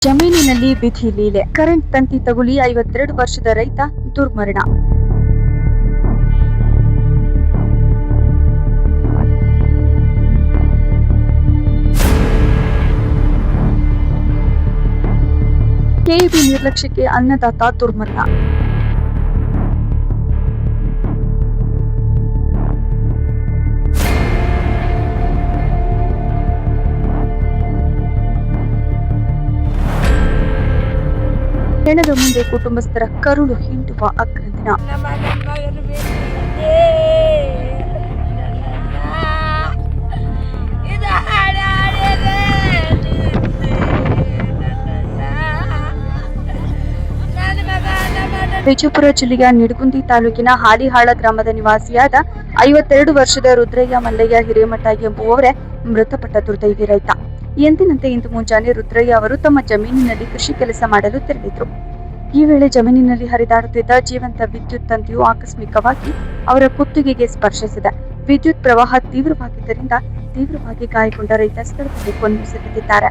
ಜಮೀನಿನಲ್ಲಿ ವಿಧಿ ಲೀಲೆ. ಕರೆಂಟ್ ತಂತಿ ತಗುಲಿ 52 ವರ್ಷದ ರೈತ ದುರ್ಮರಣ. ಕೆಇಬಿ ನಿರ್ಲಕ್ಷ್ಯಕ್ಕೆ ಅನ್ನದಾತ ದುರ್ಮರಣ. ಹೆಣದ ಮುಂದೆ ಕುಟುಂಬಸ್ಥರ ಕರುಳು ಹಿಂಡುವ ಅಗ್ರಂದಿನ. ವಿಜಯಪುರ ಜಿಲ್ಲೆಯ ನಿಡಗುಂದಿ ತಾಲೂಕಿನ ಹಾಲಿಹಾಳ ಗ್ರಾಮದ ನಿವಾಸಿಯಾದ 52 ವರ್ಷದ ರುದ್ರಯ್ಯ ಮಲ್ಲಯ್ಯ ಹಿರೇಮಠ ಎಂಬುವವರೇ ಮೃತಪಟ್ಟ ದುರ್ದೈವಿ ರೈತ. ಎಂದಿನಂತೆ ಇಂದು ಮುಂಜಾನೆ ರುದ್ರಯ್ಯ ಅವರು ತಮ್ಮ ಜಮೀನಿನಲ್ಲಿ ಕೃಷಿ ಕೆಲಸ ಮಾಡಲು ತೆರಳಿದ್ರು. ಈ ವೇಳೆ ಜಮೀನಿನಲ್ಲಿ ಹರಿದಾಡುತ್ತಿದ್ದ ಜೀವಂತ ವಿದ್ಯುತ್ ತಂತಿಯು ಆಕಸ್ಮಿಕವಾಗಿ ಅವರ ಕುತ್ತಿಗೆಗೆ ಸ್ಪರ್ಶಿಸಿದೆ. ವಿದ್ಯುತ್ ಪ್ರವಾಹ ತೀವ್ರವಾಗಿದ್ದರಿಂದ ತೀವ್ರವಾಗಿ ಗಾಯಗೊಂಡ ರೈತ ಸ್ಥಳದಲ್ಲಿ ಕೊನೆಯುಸಿರೆಳೆದಿದ್ದಾರೆ.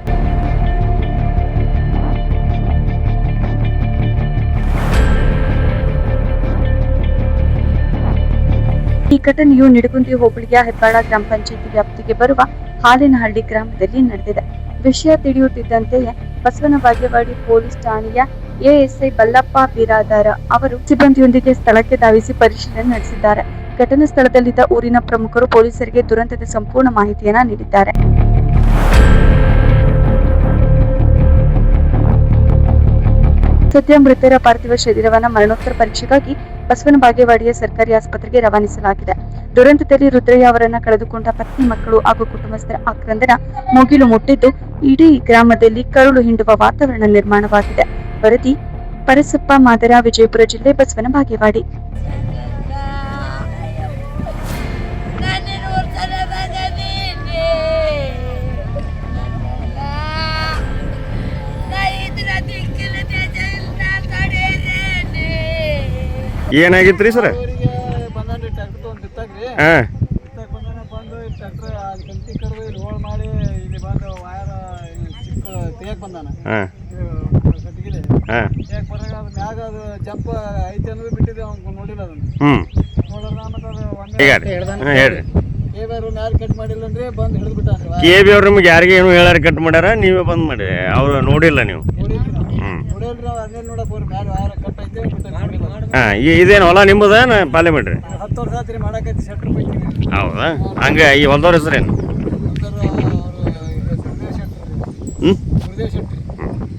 ಈ ಘಟನೆಯು ನಿಡಗುಂದಿ ಹೋಬಳಿಯ ಹೆಬ್ಬಾಳ ಗ್ರಾಮ ಪಂಚಾಯಿತಿ ವ್ಯಾಪ್ತಿಗೆ ಬರುವ ಹಾಲಿನಹಳ್ಳಿ ಗ್ರಾಮದಲ್ಲಿ ನಡೆದಿದೆ. ವಿಷಯ ತಿಳಿಯುತ್ತಿದ್ದಂತೆಯೇ ಬಸವನ ಬಾಗೇವಾಡಿ ಪೊಲೀಸ್ ಠಾಣೆಯ ಎಎಸ್ಐ ಬಲ್ಲಪ್ಪ ಬಿರಾದಾರ ಅವರು ಸಿಬ್ಬಂದಿಯೊಂದಿಗೆ ಸ್ಥಳಕ್ಕೆ ಧಾವಿಸಿ ಪರಿಶೀಲನೆ ನಡೆಸಿದ್ದಾರೆ. ಘಟನಾ ಸ್ಥಳದಲ್ಲಿದ್ದ ಊರಿನ ಪ್ರಮುಖರು ಪೊಲೀಸರಿಗೆ ದುರಂತದ ಸಂಪೂರ್ಣ ಮಾಹಿತಿಯನ್ನ ನೀಡಿದ್ದಾರೆ. ಸದ್ಯ ಮೃತರ ಪಾರ್ಥಿವ ಶರೀರವನ್ನ ಮರಣೋತ್ತರ ಪರೀಕ್ಷೆಗಾಗಿ ಬಸವನ ಬಾಗೇವಾಡಿಯ ಸರ್ಕಾರಿ ಆಸ್ಪತ್ರೆಗೆ ರವಾನಿಸಲಾಗಿದೆ. ದುರಂತದಲ್ಲಿ ರುದ್ರಯ್ಯ ಅವರನ್ನ ಕಳೆದುಕೊಂಡ ಪತ್ನಿ, ಮಕ್ಕಳು ಹಾಗೂ ಕುಟುಂಬಸ್ಥರ ಆಕ್ರಂದನ ಮುಗಿಲು ಮುಟ್ಟಿದ್ದು ಇಡೀ ಗ್ರಾಮದಲ್ಲಿ ಕರುಳು ಹಿಂಡುವ ವಾತಾವರಣ ನಿರ್ಮಾಣವಾಗಿದೆ. ವರದಿ ಪರಸಪ್ಪ ಮಾದರ, ವಿಜಯಪುರ ಜಿಲ್ಲೆ, ಬಸವನ ಬಾಗೇವಾಡಿ. ಏನಾಗಿತ್ರಿ ಸರ್? ಜಂಪ್ ಐತಿ ಅಂದ್ರೆ ಬಿಟ್ಟಿದ್ದೆ ಅವ್ನು ನೋಡಿಲ್ಲ ಅದನ್ನ. ಕಟ್ ಮಾಡಿಲ್ಲ ಅಂದ್ರೆ ಬಂದು ಹಿಡಿದು ಬಿಟ್ಟ. ಕೆಬಿ ಅವ್ರು ನಿಮ್ಗೆ ಯಾರಿಗೆ ಏನು ಹೇಳಾರ ಕಟ್ ಮಾಡ್ಯಾರ, ನೀವೇ ಬಂದ್ ಮಾಡಿ ಅವ್ರು ನೋಡಿಲ್ಲ ನೀವು? ಇದೇನು ಹೊಲ ನಿಮ್ಮದ ಪಾಲೆ ಮಾಡ್ರಿ? 10 ವರ್ಷ ಆತ್ರಿ ಮಾಡಕೈತಿ. ಶೆಟ್ರ್ ಪೈಕಿ. ಹೌದಾ? ಹಂಗ ಈ ಹೊಲದವ್ರ ಹೆಸರೇನು? ಶೆಟ್ರ್.